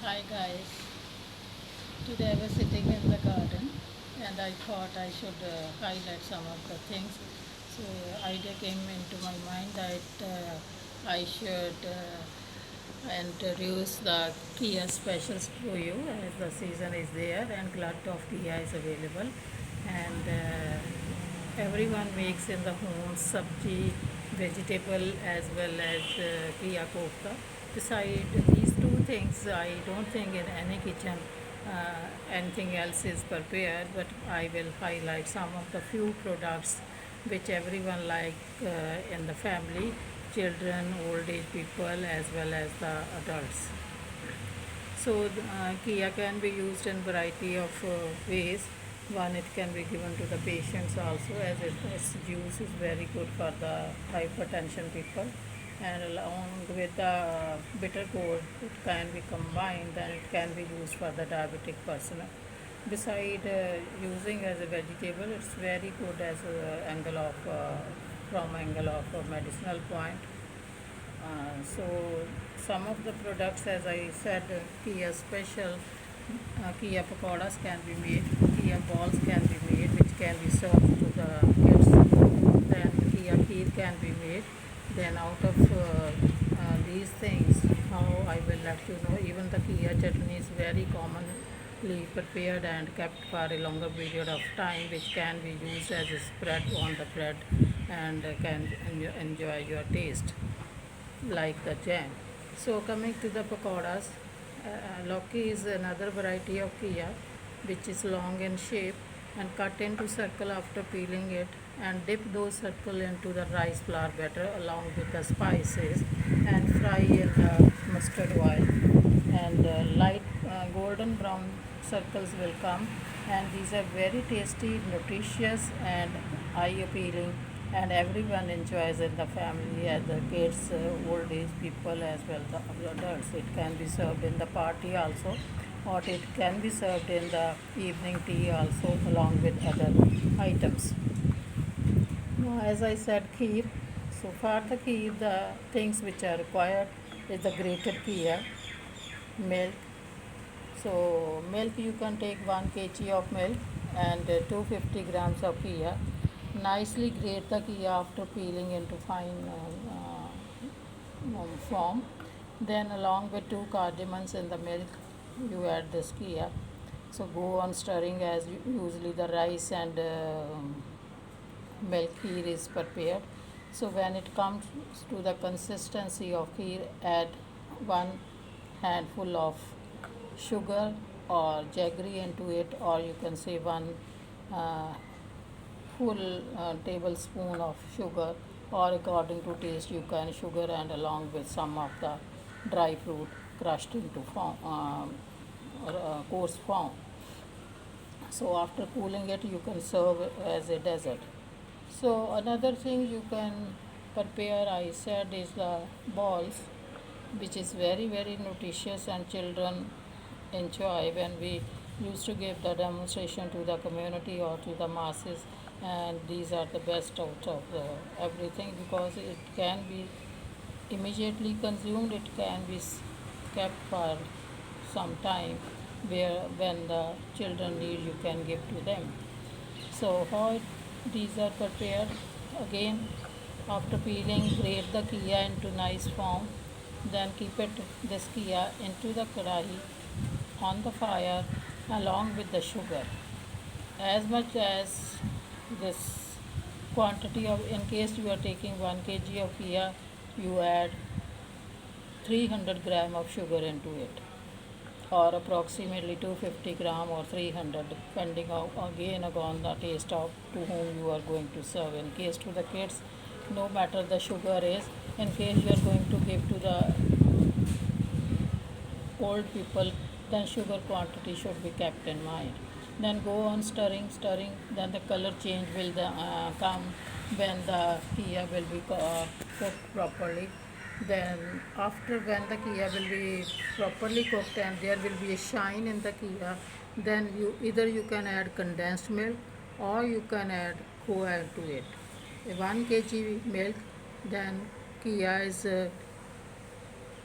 Hi guys, today I was sitting in the garden and I thought I should highlight some of the things. So idea came into my mind that I should introduce the Kia specials to you as the season is there and glut of Kia is available, and everyone makes in the home sabji, vegetable as well as Kia kofta. Beside these two things, I don't think in any kitchen anything else is prepared, but I will highlight some of the few products which everyone like in the family, children, old age people as well as the adults. So Kia can be used in variety of ways. One, it can be given to the patients also, as its juice is very good for the hypertension people, and along with the bitter gourd, it can be combined and it can be used for the diabetic person. Beside using as a vegetable, it's very good as a angle of from angle of a medicinal point. So some of the products, as I said, Kia special, Kia pakoras can be made, Kia balls can be made, which can be served to the kids. Then Kia kheer can be made. Then out of these things, how I will let you know, even the Kia chutney is very commonly prepared and kept for a longer period of time, which can be used as a spread on the bread and can enjoy your taste like the jam. So coming to the pakoras, Loki is another variety of Kia which is long in shape and cut into circle after peeling it, and dip those circle into the rice flour batter along with the spices and fry in the mustard oil, and light golden brown circles will come, and these are very tasty, nutritious and eye appealing, and everyone enjoys in the family, as the kids, old age people as well the adults. It can be served in the party also, or it can be served in the evening tea also along with other items. Now, as I said, kheer. So for the kheer, the things which are required is the grated kia, milk. So milk, you can take 1 kg of milk and 250 grams of kia. Nicely grate the kia after peeling into fine form. Then along with 2 cardamoms in the milk, you add this kia. So go on stirring as usually the rice and milk kheer is prepared. So when it comes to the consistency of kheer, add 1 handful of sugar or jaggery into it, or you can say 1 uh, full tablespoon of sugar, or according to taste you can sugar and along with some of the dry fruit crushed into form, coarse form. So after cooling it, you can serve as a dessert. So another thing you can prepare, I said, is the balls, which is very nutritious and children enjoy when we used to give the demonstration to the community or to the masses, and these are the best out of everything, because it can be immediately consumed, it can be kept for some time, where when the children need you can give to them. So these are prepared, again after peeling, grate the kia into nice form, then keep it this kia into the kadahi on the fire along with the sugar, as much as this quantity of, in case you are taking 1 kg of kia, you add 300 gram of sugar into it, or approximately 250 gram or 300, depending on, again upon the taste of to whom you are going to serve. In case to the kids, no matter the sugar is, in case you are going to give to the old people, then sugar quantity should be kept in mind. Then go on stirring, then the color change will come when the kia will be cooked properly. Then after, when the kia will be properly cooked and there will be a shine in the kia, then you can add condensed milk, or you can add khoa to it. 1 kg milk, then kia is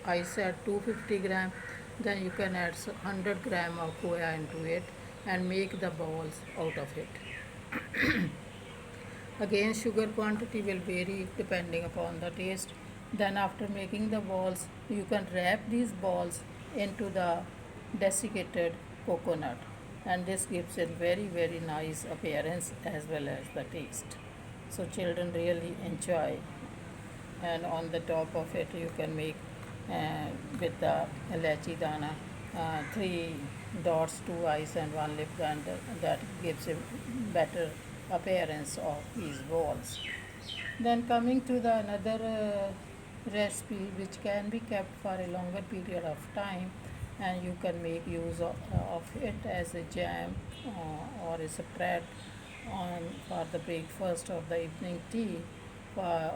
I said 250 gram, Then you can add 100 gram of khoya into it and make the balls out of it. Again, sugar quantity will vary depending upon the taste. Then, after making the balls, you can wrap these balls into the desiccated coconut, and this gives a very nice appearance as well as the taste. So, children really enjoy. And on the top of it, you can make with the elachi dana three dots, two eyes, and one lip, and that gives a better appearance of these balls. Then coming to the another recipe which can be kept for a longer period of time, and you can make use of it as a jam or a spread on for the breakfast or the evening tea on